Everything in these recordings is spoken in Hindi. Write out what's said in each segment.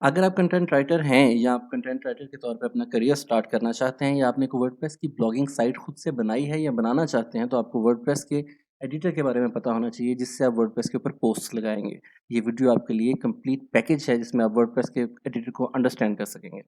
अगर आप कंटेंट राइटर हैं या आप कंटेंट राइटर के तौर पे अपना करियर स्टार्ट करना चाहते हैं या आपने कोई वर्डप्रेस की ब्लॉगिंग साइट खुद से बनाई है या बनाना चाहते हैं तो आपको वर्डप्रेस के एडिटर के बारे में पता होना चाहिए जिससे आप वर्डप्रेस के ऊपर पोस्ट लगाएंगे। ये वीडियो आपके लिए कंप्लीट पैकेज है जिसमें आप वर्डप्रेस के एडिटर को अंडरस्टैंड कर सकेंगे।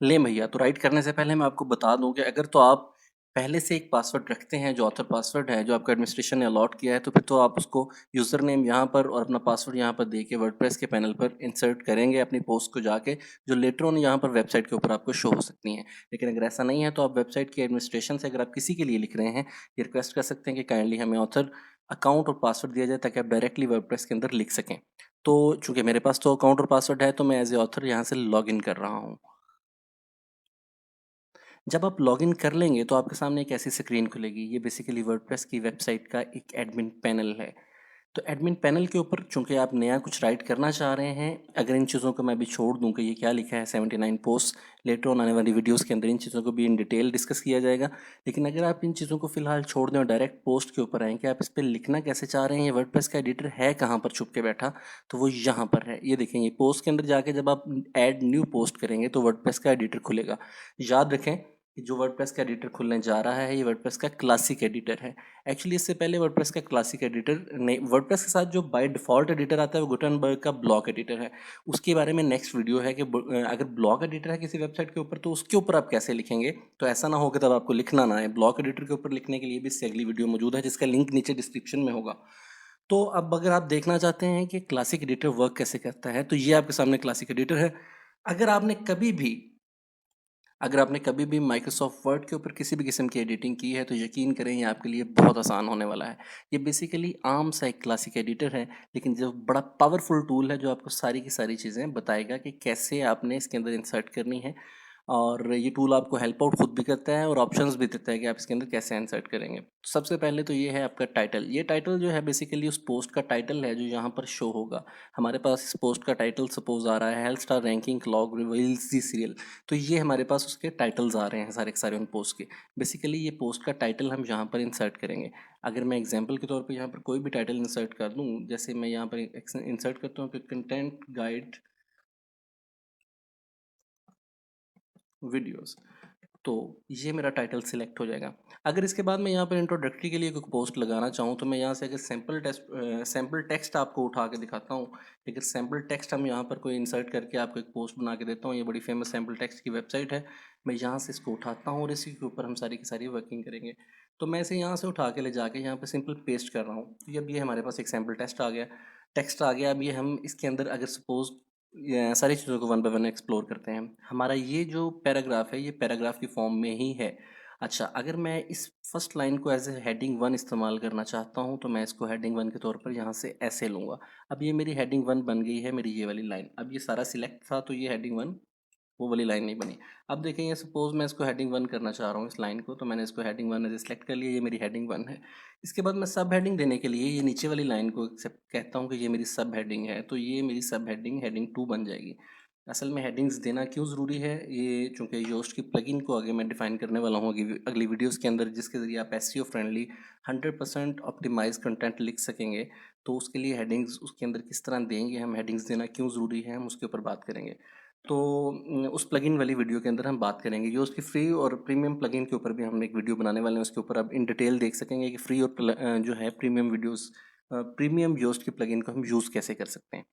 ले भैया, तो राइट करने से पहले मैं आपको बता दूं कि अगर तो आप पहले से एक पासवर्ड रखते हैं जो ऑथर पासवर्ड है जो आपका एडमिनिस्ट्रेशन ने अलॉट किया है तो फिर तो आप उसको यूज़र नेम यहाँ पर और अपना पासवर्ड यहाँ पर दे के वर्डप्रेस के पैनल पर इंसर्ट करेंगे अपनी पोस्ट को जाके, जो लेटर ऑन यहाँ पर वेबसाइट के ऊपर आपको शो हो सकती हैं। लेकिन अगर ऐसा नहीं है तो आप वेबसाइट के एडमिनिस्ट्रेशन से अगर आप किसी के लिए लिख रहे हैं ये रिक्वेस्ट कर सकते हैं कि काइंडली हमें ऑथर अकाउंट और पासवर्ड दिया जाए ताकि आप डायरेक्टली वर्डप्रेस के अंदर लिख सकें। तो चूंकि मेरे पास तो अकाउंट और पासवर्ड है तो मैं एज ए ऑथर यहाँ से लॉग इन कर रहा हूँ। जब आप लॉगिन कर लेंगे तो आपके सामने एक ऐसी स्क्रीन खुलेगी। ये बेसिकली वर्डप्रेस की वेबसाइट का एक एडमिन पैनल है। तो एडमिन पैनल के ऊपर चूंकि आप नया कुछ राइट करना चाह रहे हैं, अगर इन चीज़ों को मैं अभी छोड़ दूं कि ये क्या लिखा है 79 पोस्ट, लेटर ऑन आने वाली वीडियोस के अंदर इन चीज़ों को भी इन डिटेल डिस्कस किया जाएगा। लेकिन अगर आप इन चीज़ों को फिलहाल छोड़ दें और डायरेक्ट पोस्ट के ऊपर आएँ कि आप इस पर लिखना कैसे चाह रहे हैं, ये वर्डप्रेस का एडिटर है कहाँ पर छुप के बैठा, तो वो यहाँ पर है। ये देखेंगे पोस्ट के अंदर जाके जब आप ऐड न्यू पोस्ट करेंगे तो वर्डप्रेस का एडिटर खुलेगा। याद रखें कि जो वर्डप्रेस का एडिटर खुलने जा रहा है ये वर्डप्रेस का क्लासिक एडिटर है। एक्चुअली इससे पहले वर्डप्रेस का क्लासिक एडिटर नहीं, वर्डप्रेस के साथ जो बाय डिफ़ॉल्ट एडिटर आता है वो गुटेनबर्ग का ब्लॉक एडिटर है। उसके बारे में नेक्स्ट वीडियो है कि अगर ब्लॉक एडिटर है किसी वेबसाइट के ऊपर तो उसके ऊपर आप कैसे लिखेंगे, तो ऐसा ना हो कि तब आपको लिखना ना है। ब्लॉक एडिटर के ऊपर लिखने के लिए भी इससे अगली वीडियो मौजूद है जिसका लिंक नीचे डिस्क्रिप्शन में होगा। तो अब अगर आप देखना चाहते हैं कि क्लासिक एडिटर वर्क कैसे करता है तो ये आपके सामने क्लासिक एडिटर है। अगर आपने कभी भी अगर आपने कभी भी माइक्रोसॉफ्ट वर्ड के ऊपर किसी भी किस्म की एडिटिंग की है तो यकीन करें ये आपके लिए बहुत आसान होने वाला है। ये बेसिकली आम सा एक क्लासिक एडिटर है, लेकिन जो बड़ा पावरफुल टूल है जो आपको सारी की सारी चीज़ें बताएगा कि कैसे आपने इसके अंदर इंसर्ट करनी है। और ये टूल आपको हेल्प आउट खुद भी करता है और ऑप्शंस भी देता है कि आप इसके अंदर कैसे इंसर्ट करेंगे। सबसे पहले तो ये है आपका टाइटल। ये टाइटल जो है बेसिकली उस पोस्ट का टाइटल है जो यहाँ पर शो होगा। हमारे पास इस पोस्ट का टाइटल सपोज आ रहा है health star ranking log reveals the cereal. तो ये हमारे पास उसके टाइटल्स आ रहे हैं सारे के सारे उन पोस्ट के। बेसिकली ये पोस्ट का टाइटल हम यहाँ पर इंसर्ट करेंगे। अगर मैं एग्जांपल के तौर पे यहाँ पर कोई भी टाइटल इंसर्ट कर दूँ, जैसे मैं यहाँ पर इंसर्ट करता हूँ कि कंटेंट गाइड वीडियोस, तो ये मेरा टाइटल सिलेक्ट हो जाएगा। अगर इसके बाद मैं यहाँ पर इंट्रोडक्टरी के लिए कोई पोस्ट लगाना चाहूँ तो मैं यहाँ से अगर सैम्पल टेक्स्ट आपको उठा के दिखाता हूँ। अगर सैम्पल टेक्स्ट हम यहाँ पर कोई इंसर्ट करके आपको एक पोस्ट बना के देता हूँ, ये बड़ी फेमस सैम्पल टेक्स्ट की वेबसाइट है। मैं यहाँ से इसको उठाता हूँ और इसी के ऊपर हम सारी की सारी वर्किंग करेंगे। तो मैं इसे यहाँ से उठा के ले जाके यहाँ पर सिंपल पेस्ट कर रहा हूँ। तो अब ये हमारे पास एक सैम्पल टेक्स्ट आ गया। अब ये हम इसके अंदर अगर सपोज ये सारी चीज़ों को वन बाय वन एक्सप्लोर करते हैं। हमारा ये जो पैराग्राफ है ये पैराग्राफ की फॉर्म में ही है। अच्छा, अगर मैं इस फर्स्ट लाइन को एज ए हेडिंग वन इस्तेमाल करना चाहता हूँ तो मैं इसको हेडिंग वन के तौर पर यहाँ से ऐसे लूँगा। अब ये मेरी हेडिंग वन बन गई है, मेरी ये वाली लाइन। अब ये सारा सिलेक्ट था तो ये हेडिंग वन, वो वाली लाइन नहीं बनी। अब देखेंगे सपोज मैं इसको हेडिंग वन करना चाह रहा हूँ इस लाइन को, तो मैंने इसको हेडिंग वन एज सेलेक्ट कर लिया, ये मेरी हेडिंग वन है। इसके बाद मैं सब हेडिंग देने के लिए ये नीचे वाली लाइन को एक्सेप्ट कहता हूँ कि ये मेरी सब हेडिंग है, तो ये मेरी सब हेडिंग हेडिंग टू बन जाएगी। असल में हेडिंग्स देना क्यों ज़रूरी है, ये चूँकि योस्ट की प्लगइन को आगे मैं डिफाइन करने वाला हूँ अगली वीडियोस के अंदर, जिसके ज़रिए आप एसईओ फ्रेंडली 100% ऑप्टिमाइज कंटेंट लिख सकेंगे। तो उसके लिए हेडिंग्स उसके अंदर किस तरह देंगे, हम हेडिंग्स देना क्यों ज़रूरी है, हम उसके ऊपर बात करेंगे। तो उस प्लगइन वाली वीडियो के अंदर हम बात करेंगे। योस्ट की फ्री और प्रीमियम प्लगइन के ऊपर भी हम एक वीडियो बनाने वाले हैं, उसके ऊपर आप इन डिटेल देख सकेंगे कि फ्री और जो है प्रीमियम वीडियोस, प्रीमियम योस्ट की प्लगइन को हम यूज़ कैसे कर सकते हैं।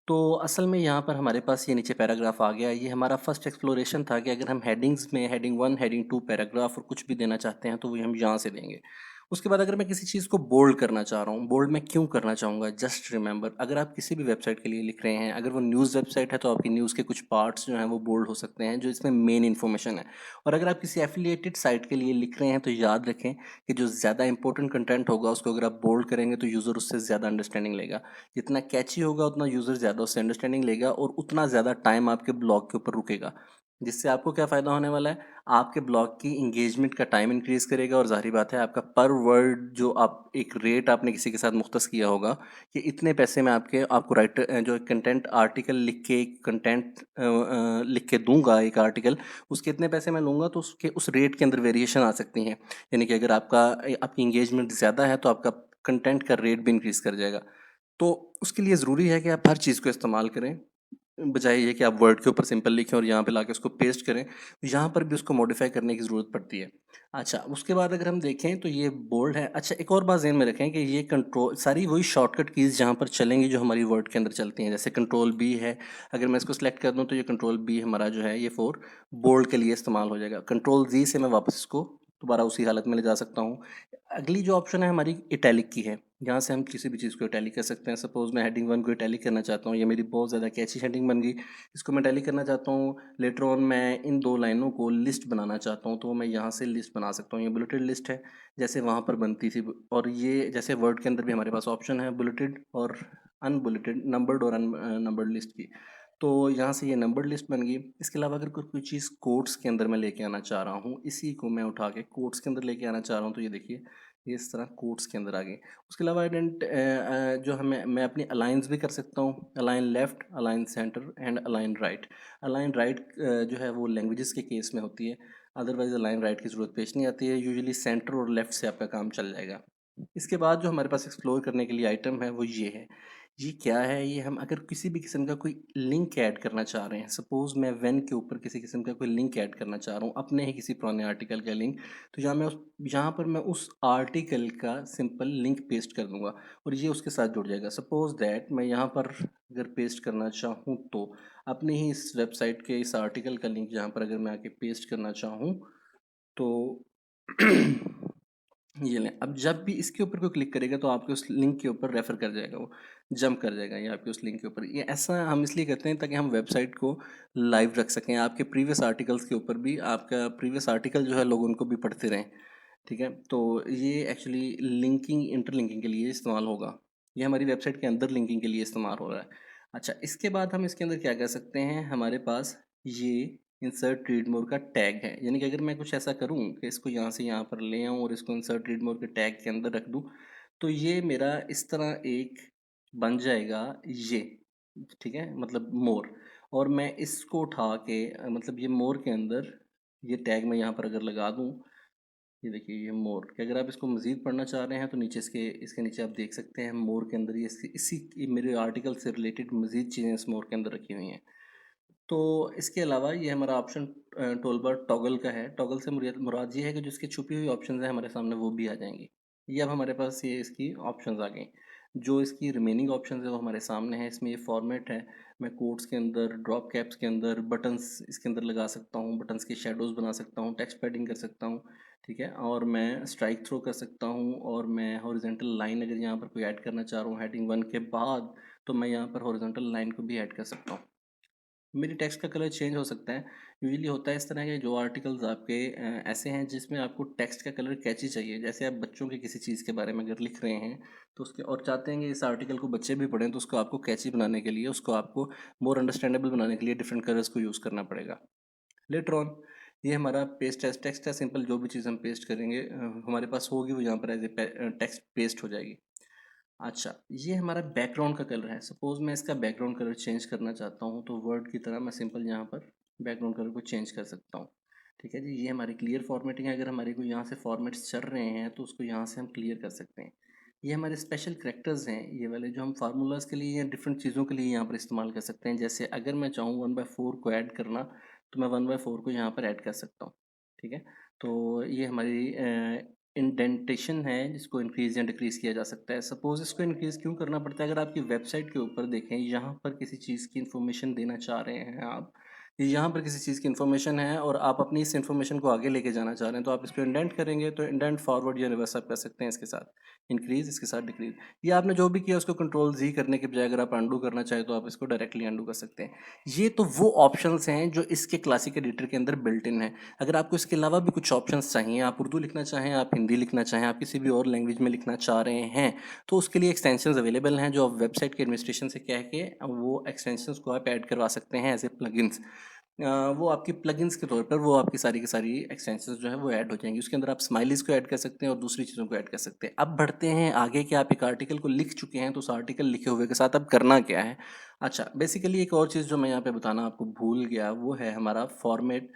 तो असल में यहाँ पर हमारे पास ये नीचे पैराग्राफ आ गया। ये हमारा फर्स्ट एक्सप्लोरेशन था कि अगर हम हेडिंग्स में heading one heading two paragraph और कुछ भी देना चाहते हैं तो वो हम यहाँ से देंगे। उसके बाद अगर मैं किसी चीज़ को बोल्ड करना चाह रहा हूँ, बोल्ड मैं क्यों करना चाहूँगा, जस्ट रिमेंबर, अगर आप किसी भी वेबसाइट के लिए लिख रहे हैं, अगर वो न्यूज़ वेबसाइट है तो आपकी न्यूज़ के कुछ पार्ट्स जो हैं वो बोल्ड हो सकते हैं जो इसमें मेन इन्फॉर्मेशन है। और अगर आप किसी एफिलिएटेड साइट के लिए लिख रहे हैं तो याद रखें कि जो ज़्यादा इंपॉर्टेंट कंटेंट होगा उसको अगर आप बोल्ड करेंगे तो यूज़र उससे ज़्यादा अंडरस्टैंडिंग लेगा। जितना कैची होगा उतना यूज़र ज़्यादा उससे अंडरस्टैंडिंग लेगा और उतना ज़्यादा टाइम आपके ब्लॉग के ऊपर रुकेगा। जिससे आपको क्या फ़ायदा होने वाला है, आपके ब्लॉग की इंगेजमेंट का टाइम इंक्रीज़ करेगा और ज़ाहिर बात है आपका पर वर्ड जो आप एक रेट आपने किसी के साथ मुख्तस किया होगा कि इतने पैसे में आपको राइटर जो कंटेंट आर्टिकल लिख के कंटेंट लिख के दूंगा एक आर्टिकल, उसके इतने पैसे मैं लूँगा तो उसके उस रेट के अंदर वेरिएशन आ सकती हैं। यानी कि अगर आपकी इंगेजमेंट ज़्यादा है तो आपका कंटेंट का रेट भी इंक्रीज़ कर जाएगा। तो उसके लिए ज़रूरी है कि आप हर चीज़ को इस्तेमाल करें, बजाय ये कि आप वर्ड के ऊपर सिंपल लिखें और यहाँ पे लाके उसको पेस्ट करें, तो यहाँ पर भी उसको मॉडिफाई करने की ज़रूरत पड़ती है। अच्छा, उसके बाद अगर हम देखें तो ये बोल्ड है। अच्छा, एक और बात ज़हन में रखें कि ये कंट्रोल सारी वही शॉर्टकट कीज़ जहाँ पर चलेंगी जो हमारी वर्ड के अंदर चलती हैं। जैसे कंट्रोल बी है, अगर मैं इसको सेलेक्ट कर दूँ तो ये कंट्रोल बी हमारा जो है ये फॉर बोल्ड के लिए इस्तेमाल हो जाएगा। कंट्रोल जी से मैं वापस इसको दोबारा उसी हालत में ले जा सकता हूँ। अगली जो ऑप्शन है हमारी इटैलिक की है। यहाँ से हम किसी भी चीज़ को इटैलिक कर सकते हैं। सपोज़ मैं हेडिंग 1 को इटैलिक करना चाहता हूँ, ये मेरी बहुत ज़्यादा कैची हेडिंग बन गई, इसको मैं इटैलिक करना चाहता हूँ। लेटर ऑन मैं इन 2 लाइनों को लिस्ट बनाना चाहता हूँ, तो मैं यहाँ से लिस्ट बना सकता हूँ। ये बुलेटेड लिस्ट है, जैसे वहाँ पर बनती थी। और ये जैसे वर्ड के अंदर भी हमारे पास ऑप्शन है बुलेटेड और अनबुलेटेड, नंबर्ड और अननंबर्ड लिस्ट की। तो यहाँ से ये नंबर्ड लिस्ट बन गई। इसके अलावा अगर कोई चीज़ कोट्स के अंदर मैं लेके आना चाह रहा हूँ, इसी को मैं उठा के कोट्स के अंदर लेके आना चाह रहा हूँ, तो ये देखिए ये इस तरह कोट्स के अंदर आ गए। उसके अलावा जो हमें मैं अपनी अलाइंस भी कर सकता हूँ, align left, align centre and align right. Align right जो है वो लैंग्वेजेस के केस में होती है, अदरवाइज अलाइन राइट की ज़रूरत पेश नहीं आती है। यूजुअली सेंटर और लेफ्ट से आपका काम चल जाएगा। इसके बाद जो हमारे पास एक्सप्लोर करने के लिए आइटम है वो ये है। ये क्या है? ये हम अगर किसी भी किस्म का कोई लिंक ऐड करना चाह रहे हैं, सपोज़ मैं व्हेन के ऊपर किसी किस्म का कोई लिंक ऐड करना चाह रहा हूँ, अपने ही किसी पुराने आर्टिकल का लिंक, तो यहाँ पर मैं उस आर्टिकल का सिंपल लिंक पेस्ट कर दूंगा और ये उसके साथ जुड़ जाएगा। सपोज़ दैट मैं यहाँ पर अगर पेस्ट करना चाहूँ तो अपने ही इस वेबसाइट के इस आर्टिकल का लिंक यहाँ पर अगर मैं आके पेस्ट करना चाहूँ तो ये लें। अब जब भी इसके ऊपर कोई क्लिक करेगा तो आपके उस लिंक के ऊपर रेफ़र कर जाएगा, वो जंप कर जाएगा ये आपके उस लिंक के ऊपर। ये ऐसा हम इसलिए करते हैं ताकि हम वेबसाइट को लाइव रख सकें, आपके प्रीवियस आर्टिकल्स के ऊपर भी आपका प्रीवियस आर्टिकल जो है लोग उनको भी पढ़ते रहें। ठीक है, तो ये एक्चुअली लिंकिंग, इंटरलिंकिंग के लिए इस्तेमाल होगा। ये हमारी वेबसाइट के अंदर लिंकिंग के लिए इस्तेमाल हो रहा है। अच्छा, इसके बाद हम इसके अंदर क्या कर सकते हैं, हमारे पास ये इंसर्ट रीड मोर का टैग है। यानी कि अगर मैं कुछ ऐसा करूँ कि इसको यहाँ से यहाँ पर ले आऊँ और इसको इंसर्ट रीड मोर के टैग के अंदर रख दूँ, तो ये मेरा इस तरह एक बन जाएगा ये, ठीक है, मतलब मोर। और मैं इसको उठा के मतलब ये मोर के अंदर ये टैग मैं यहाँ पर अगर लगा दूँ, ये देखिए ये मोर कि अगर आप इसको मज़ीद पढ़ना चाह रहे हैं तो नीचे इसके नीचे आप देख सकते हैं मोर के अंदर ये इसी मेरे आर्टिकल से रिलेटेड मज़ीद चीज़ें इस मोर के अंदर रखी हुई हैं। तो इसके अलावा ये हमारा ऑप्शन टूल बार टॉगल का है। टॉगल से मुराद ये है कि जो इसकी छुपी हुई ऑप्शंस हैं हमारे सामने वो भी आ जाएंगी। ये अब हमारे पास ये इसकी ऑप्शंस आ गई। जो इसकी रिमेनिंग ऑप्शंस है वो हमारे सामने है। इसमें ये फॉर्मेट है, मैं कोट्स के अंदर, ड्रॉप कैप्स के अंदर, बटन्स इसके अंदर लगा सकता हूँ, बटन्स के शेडोज़ बना सकता हूँ, टेक्स्ट पैडिंग कर सकता हूँ, ठीक है, और मैं स्ट्राइक थ्रो कर सकता हूँ, और मैं हॉरिजॉन्टल लाइन अगर यहाँ पर कोई ऐड करना चाह रहा हूँ हेडिंग 1 के बाद, तो मैं यहाँ पर हॉरिजॉन्टल लाइन को भी ऐड कर सकता हूँ। मेरी टेक्स्ट का कलर चेंज हो सकता है। यूजुअली होता है इस तरह के जो आर्टिकल्स आपके ऐसे हैं जिसमें आपको टेक्स्ट का कलर कैची चाहिए। जैसे आप बच्चों के किसी चीज़ के बारे में अगर लिख रहे हैं तो उसके और चाहते हैं कि इस आर्टिकल को बच्चे भी पढ़ें, तो उसको आपको कैची बनाने के लिए, उसको आपको मोर अंडरस्टैंडेबल बनाने के लिए डिफरेंट कलर्स को यूज़ करना पड़ेगा। लेटर ऑन ये हमारा पेस्ट टेक्स्ट है, सिंपल जो भी चीज़ हम पेस्ट करेंगे हमारे पास होगी वो यहाँ पर एज ए टेक्स्ट पेस्ट हो जाएगी। अच्छा, ये हमारा बैकग्राउंड का कलर है। सपोज़ मैं इसका बैकग्राउंड कलर चेंज करना चाहता हूँ, तो वर्ड की तरह मैं सिंपल यहाँ पर बैकग्राउंड कलर को चेंज कर सकता हूँ। ठीक है जी, ये हमारी क्लियर फॉर्मेटिंग है। अगर हमारे को यहाँ से फॉर्मेट्स चल रहे हैं तो उसको यहाँ से हम क्लियर कर सकते हैं। ये हमारे स्पेशल करैक्टर्स हैं, ये वाले जो हम फार्मूलाज के लिए या डिफरेंट चीज़ों के लिए यहाँ पर इस्तेमाल कर सकते हैं। जैसे अगर मैं चाहूँ 1/4 को ऐड करना, तो मैं 1/4 को यहाँ पर ऐड कर सकता हूँ। ठीक है, तो ये हमारी इंडेंटेशन है जिसको इंक्रीज़ या डिक्रीज़ किया जा सकता है। सपोज़ इसको इंक्रीज़ क्यों करना पड़ता है, अगर आपकी वेबसाइट के ऊपर देखें, यहाँ पर किसी चीज़ की इन्फॉर्मेशन देना चाह रहे हैं आप, यहाँ पर किसी चीज़ की इन्फॉर्मेशन है और आप अपनी इस इन्फॉर्मेशन को आगे लेके जाना चाह रहे हैं, तो आप इसको इंडेंट करेंगे, तो इंडेंट फॉरवर्ड या रिवर्स आप कर सकते हैं इसके साथ, इंक्रीज़ इसके साथ डिक्रीज़। ये आपने जो भी किया उसको कंट्रोल जी करने के बजाय अगर आप अंडू करना चाहें तो आप इसको डायरेक्टली अंडू कर सकते हैं। ये तो वो ऑप्शंस हैं जो इसके क्लासिक एडिटर के अंदर बिल्ट इन है। अगर आपको इसके अलावा भी कुछ ऑप्शंस चाहिए, आप उर्दू लिखना चाहें, आप हिंदी लिखना चाहें, आप किसी भी और लैंग्वेज में लिखना चाह रहे हैं, तो उसके लिए एक्सटेंशंस अवेलेबल हैं जो आप वेबसाइट के एडमिनिस्ट्रेशन से कह के वो एक्सटेंशंस को आप ऐड करवा सकते हैं एज ए प्लगइन्स। वो आपकी प्लगइन्स के तौर पर वो आपकी सारी की सारी एक्सटेंशंस जो है वो ऐड हो जाएंगी। उसके अंदर आप स्माइलीज़ को ऐड कर सकते हैं और दूसरी चीज़ों को ऐड कर सकते हैं। अब बढ़ते हैं आगे कि आप एक आर्टिकल को लिख चुके हैं तो उस आर्टिकल लिखे हुए के साथ अब करना क्या है। अच्छा, बेसिकली एक और चीज़ जो मैं यहाँ पे बताना आपको भूल गया वो है हमारा फॉर्मेट।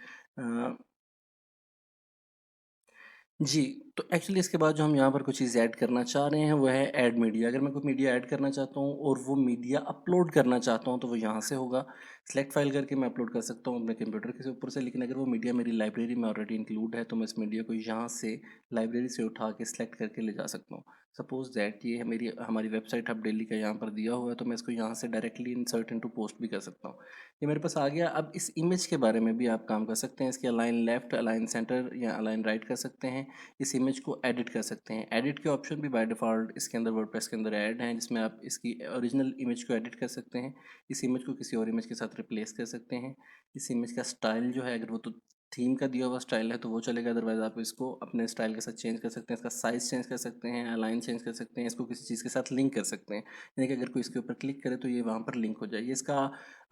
जी, तो एक्चुअली इसके बाद जो हम यहाँ पर कुछ चीज़ ऐड करना चाह रहे हैं वो है ऐड मीडिया। अगर मैं कोई मीडिया ऐड करना चाहता हूँ और वो मीडिया अपलोड करना चाहता हूँ तो वो यहाँ से होगा। सेलेक्ट फाइल करके मैं अपलोड कर सकता हूँ अपने कंप्यूटर के ऊपर से, लेकिन अगर वो मीडिया मेरी लाइब्रेरी में ऑलरेडी इंक्लूड है तो मैं इस मीडिया को यहाँ से लाइब्रेरी से उठा के सिलेक्ट करके ले जा सकता हूँ। सपोज दैट ये है मेरी हमारी वेबसाइट हब डेली का यहाँ पर दिया हुआ है, तो मैं इसको यहाँ से डायरेक्टली इंसर्ट इनटू पोस्ट भी कर सकता हूँ। ये मेरे पास आ गया। अब इस इमेज के बारे में भी आप काम कर सकते हैं। इसके अलाइन लेफ्ट, अलाइन सेंटर या अलाइन राइट कर सकते हैं। इस इमेज को एडिट कर सकते हैं। एडिट के ऑप्शन भी बाय डिफ़ॉल्ट इसके अंदर वर्डप्रेस के अंदर ऐड हैं, जिसमें आप इसकी ओरिजिनल इमेज को एडिट कर सकते हैं। इस इमेज को किसी और इमेज के साथ रिप्लेस कर सकते हैं। इस इमेज का स्टाइल जो है, अगर वो तो थीम का दिया हुआ स्टाइल है तो वो चलेगा, अदरवाइज आप इसको अपने स्टाइल के साथ चेंज कर सकते हैं। इसका साइज़ चेंज कर सकते हैं, अलाइन चेंज कर सकते हैं, इसको किसी चीज़ के साथ लिंक कर सकते हैं, यानी कि अगर कोई इसके ऊपर क्लिक करे तो ये वहाँ पर लिंक हो जाए। ये इसका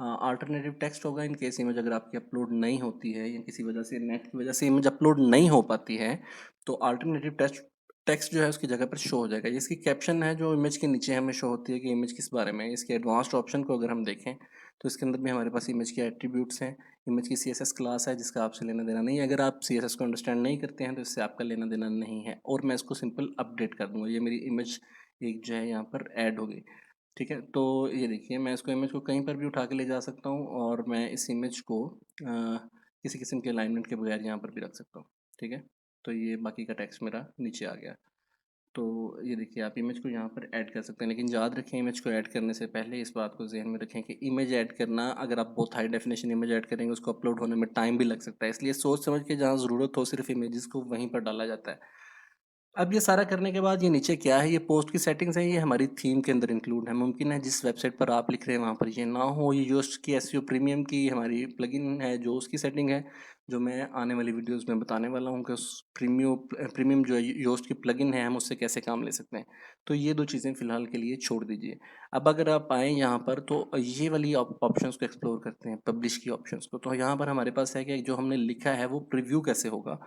अल्टरनेटिव टेक्स्ट होगा इन केस इमेज अगर आपकी अपलोड नहीं होती है या किसी वजह से नेट की वजह से इमेज अपलोड नहीं हो पाती है, तो अल्टरनेटिव टेक्स्ट टेक्स्ट जो है उसकी जगह पर शो हो जाएगा। ये इसकी कैप्शन है जो इमेज के नीचे हमें शो होती है कि इमेज किस बारे में है। इसके एडवांस्ड ऑप्शन को अगर हम देखें तो इसके अंदर भी हमारे पास इमेज के एट्रीब्यूट्स हैं। इमेज की CSS क्लास है जिसका आपसे लेना देना नहीं है। अगर आप CSS को अंडरस्टैंड नहीं करते हैं तो इससे आपका लेना देना नहीं है, और मैं इसको सिंपल अपडेट कर दूंगा। ये मेरी इमेज एक जो है यहाँ पर ऐड हो गई। ठीक है, तो ये देखिए मैं इसको इमेज को कहीं पर भी उठा के ले जा सकता हूँ, और मैं इस इमेज को किसी किस्म के अलाइनमेंट के बगैर यहाँ पर भी रख सकता हूँ। ठीक है, तो ये बाकी का टेक्स्ट मेरा नीचे आ गया। तो ये देखिए आप इमेज को यहाँ पर ऐड कर सकते हैं, लेकिन याद रखें इमेज को ऐड करने से पहले इस बात को ज़हन में रखें कि इमेज ऐड करना, अगर आप बहुत हाई डेफिनेशन इमेज ऐड करेंगे उसको अपलोड होने में टाइम भी लग सकता है, इसलिए सोच समझ के जहाँ ज़रूरत हो सिर्फ इमेजेस को वहीं पर डाला जाता है। अब ये सारा करने के बाद ये नीचे क्या है, ये पोस्ट की सेटिंग्स है, ये हमारी थीम के अंदर इंक्लूड है। मुमकिन है जिस वेबसाइट पर आप लिख रहे हैं वहाँ पर ये ना हो। ये योस्ट की एसईओ प्रीमियम की हमारी प्लगइन है जो उसकी सेटिंग है, जो मैं आने वाली वीडियोस में बताने वाला हूँ कि उस प्रीमियम जो है योस्ट की प्लगइन है हम उससे कैसे काम ले सकते हैं। तो ये दो चीज़ें फ़िलहाल के लिए छोड़ दीजिए। अब अगर आप आएँ यहाँ पर तो ये वाली ऑप्शंस को एक्सप्लोर करते हैं, पब्लिश की ऑप्शंस को। तो यहाँ पर हमारे पास है कि जो हमने लिखा है वो प्रीव्यू कैसे होगा,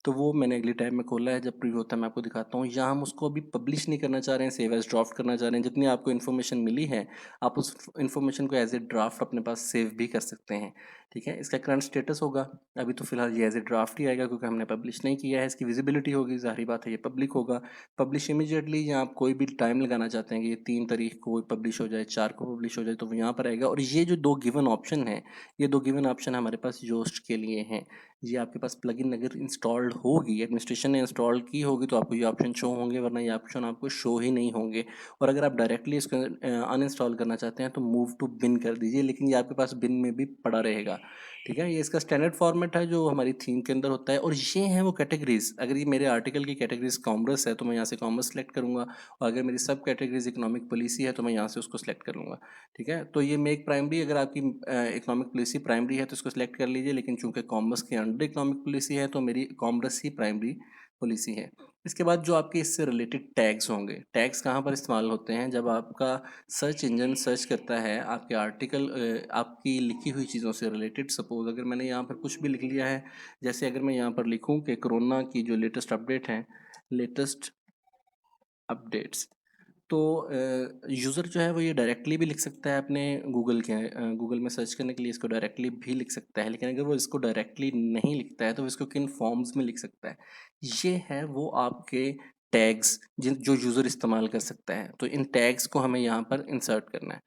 तो वो मैंने अगली टैब में खोला है। जब प्रीव्यू होता है मैं आपको दिखाता हूँ। यहाँ हम उसको अभी पब्लिश नहीं करना चाह रहे हैं, सेव एज ड्राफ्ट करना चाह रहे हैं। जितनी आपको इन्फॉर्मेशन मिली है आप उस इन्फॉर्मेशन को एज ए ड्राफ्ट अपने पास सेव भी कर सकते हैं। ठीक है, इसका करंट स्टेटस होगा, अभी तो फिलहाल ये एज ए ड्राफ्ट ही आएगा क्योंकि हमने पब्लिश नहीं किया है। इसकी विजिबिलिटी होगी, ज़ाहिर बात है ये पब्लिक होगा। पब्लिश इमीडिएटली, या आप कोई भी टाइम लगाना चाहते हैं कि ये 3 तारीख को पब्लिश हो जाए, 4 को पब्लिश हो जाए, तो वो यहाँ पर आएगा। और ये जो दो गिवन ऑप्शन है, ये दो गिवन ऑप्शन हमारे पास योस्ट के लिए हैं। ये आपके पास प्लगइन अगर इंस्टॉल्ड होगी, एडमिनिस्ट्रेशन ने इंस्टॉल की होगी, तो आपको ये ऑप्शन शो होंगे, वरना ये ऑप्शन आपको शो ही नहीं होंगे। और अगर आप डायरेक्टली इसको अनइंस्टॉल करना चाहते हैं तो मूव टू बिन कर दीजिए, लेकिन ये आपके पास बिन में भी पड़ा रहेगा। ठीक है, ये इसका स्टैंडर्ड फॉर्मेट है जो हमारी थीम के अंदर होता है। और ये हैं वो कैटेगरीज। अगर ये मेरे आर्टिकल की कैटेगरीज कॉमर्स है तो मैं यहाँ से कॉमर्स सेलेक्ट करूँगा, और अगर मेरी सब कैटेगरीज इकोनॉमिक पॉलिसी है तो मैं यहाँ से उसको सेलेक्ट करूँगा। ठीक है, तो ये मेक प्राइमरी, अगर आपकी इकोनॉमिक पॉलिसी प्राइमरी है तो इसको सिलेक्ट कर लीजिए, लेकिन चूंकि कॉमर्स के अंडर इकोनॉमिक पॉलिसी है तो मेरी कॉमर्स ही प्राइमरी पॉलिसी है। इसके बाद जो आपके इससे रिलेटेड टैग्स होंगे, टैग्स कहाँ पर इस्तेमाल होते हैं, जब आपका सर्च इंजन सर्च करता है आपके आर्टिकल, आपकी लिखी हुई चीज़ों से रिलेटेड। सपोज अगर मैंने यहाँ पर कुछ भी लिख लिया है, जैसे अगर मैं यहाँ पर लिखूँ कि कोरोना की जो लेटेस्ट अपडेट है, लेटेस्ट अपडेट्स, तो यूज़र जो है वो ये डायरेक्टली भी लिख सकता है अपने गूगल में सर्च करने के लिए, इसको डायरेक्टली भी लिख सकता है। लेकिन अगर वो इसको डायरेक्टली नहीं लिखता है तो वो इसको किन फॉर्म्स में लिख सकता है, ये है वो आपके टैग्स जिन जो यूज़र इस्तेमाल कर सकता है। तो इन टैग्स को हमें यहाँ पर इंसर्ट करना है।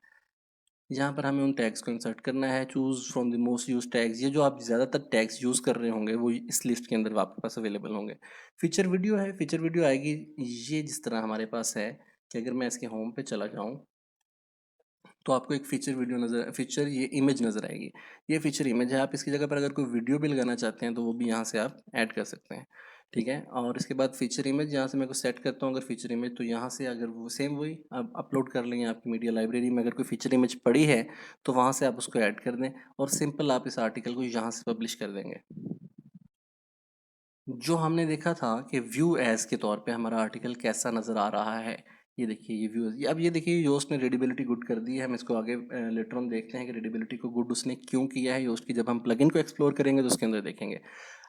यहाँ पर हमें उन टैग्स को इंसर्ट करना है। Choose from the most use tags, ये जो आप ज़्यादातर टैग्स यूज़ कर रहे होंगे वो इस लिस्ट के अंदर आपके पास अवेलेबल होंगे। फीचर वीडियो है, फीचर वीडियो आएगी ये जिस तरह हमारे पास है कि अगर मैं इसके होम पे चला जाऊँ तो आपको एक फ़ीचर वीडियो नज़र, फ़ीचर ये इमेज नज़र आएगी। ये फ़ीचर इमेज है, आप इसकी जगह पर अगर कोई वीडियो भी लगाना चाहते हैं तो वो भी यहाँ से आप ऐड कर सकते हैं। ठीक है, और इसके बाद फ़ीचर इमेज यहाँ से मैं को सेट करता हूँ। अगर फ़ीचर इमेज, तो यहाँ से अगर वो सेम वही आप अपलोड कर लेंगे आपकी मीडिया लाइब्रेरी में। अगर कोई फ़ीचर इमेज पड़ी है तो वहाँ से आप उसको ऐड कर दें, और सिंपल आप इस आर्टिकल को यहाँ से पब्लिश कर देंगे। जो हमने देखा था कि व्यू एज के तौर पे हमारा आर्टिकल कैसा नज़र आ रहा है, ये देखिए ये व्यू। अब ये देखिए योस्ट ने रीडेबिलिटी गुड कर दी है। हम इसको आगे लेटर ऑन देखते हैं कि रीडेबिलिटी को गुड उसने क्यों किया है योस्ट की। जब हम प्लगइन को एक्सप्लोर करेंगे तो उसके अंदर देखेंगे।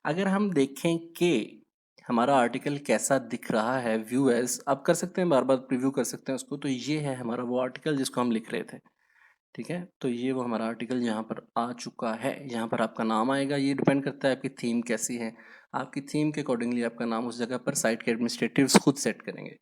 अगर हम देखें कि हमारा आर्टिकल कैसा दिख रहा है व्यू एज, आप कर सकते हैं बार बार प्रीव्यू कर सकते हैं उसको। तो ये है हमारा वो आर्टिकल जिसको हम लिख रहे थे। ठीक है, तो ये वो हमारा आर्टिकल यहाँ पर आ चुका है। यहाँ पर आपका नाम आएगा, ये डिपेंड करता है आपकी थीम कैसी है। आपकी थीम के अकॉर्डिंगली आपका नाम उस जगह पर साइट के एडमिनिस्ट्रेटिव्स खुद सेट करेंगे।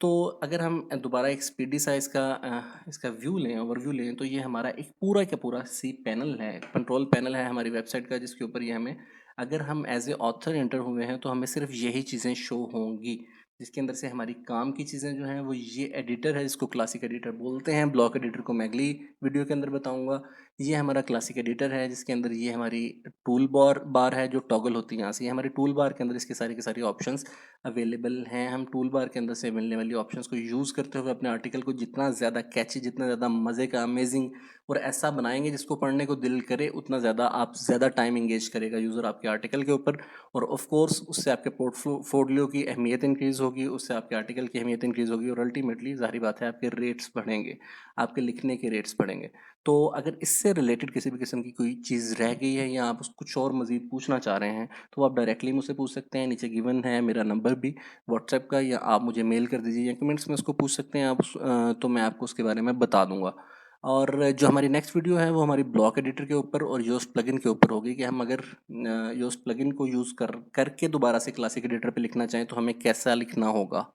तो अगर हम दोबारा एक स्पीडी सा इसका व्यू लें, ओवरव्यू लें, तो ये हमारा एक पूरा का पूरा सी पैनल है, कंट्रोल पैनल है हमारी वेबसाइट का, जिसके ऊपर ये हमें, अगर हम एज ए ऑथर एंटर हुए हैं तो हमें सिर्फ यही चीज़ें शो होंगी, जिसके अंदर से हमारी काम की चीज़ें जो हैं वो ये एडिटर है जिसको क्लासिक एडिटर बोलते हैं। ब्लॉक एडिटर को मैं अगली वीडियो के अंदर बताऊंगा। ये हमारा क्लासिक एडिटर है जिसके अंदर ये हमारी टूल बार है जो टॉगल होती है यहाँ से। ये हमारी टूल बार के अंदर इसके सारे के सारे ऑप्शंस अवेलेबल हैं। हम टूल बार के अंदर से मिलने वाली ऑप्शंस को यूज़ करते हुए अपने आर्टिकल को जितना ज़्यादा कैची, जितना ज़्यादा मज़े का, अमेजिंग और ऐसा बनाएंगे जिसको पढ़ने को दिल करे, उतना ज़्यादा आप ज़्यादा टाइम इंगेज करेगा यूज़र आपके आर्टिकल के ऊपर। और ऑफ कोर्स उससे आपके पोर्टफोलियो की अहमियत इंक्रीज़ होगी, उससे आपके आर्टिकल की अहमियत इंक्रीज़ होगी और अल्टीमेटली ज़ाहिर बात है आपके रेट्स बढ़ेंगे, आपके लिखने के रेट्स बढ़ेंगे। तो अगर इससे रिलेटेड किसी भी किस्म की कोई चीज़ रह गई है या आप कुछ और मज़ीद पूछना चाह रहे हैं तो आप डायरेक्टली मुझसे पूछ सकते हैं। नीचे गिवन है मेरा नंबर भी व्हाट्सएप का, या आप मुझे मेल कर दीजिए या कमेंट्स में उसको पूछ सकते हैं आप तो मैं आपको उसके बारे में बता दूंगा। और जो हमारी नेक्स्ट वीडियो है वो हमारी ब्लॉक एडिटर के ऊपर और योस्ट प्लगइन के ऊपर होगी कि हम अगर योस्ट प्लगइन को यूज़ करके दोबारा से क्लासिक एडिटर पे लिखना चाहें तो हमें कैसा लिखना होगा।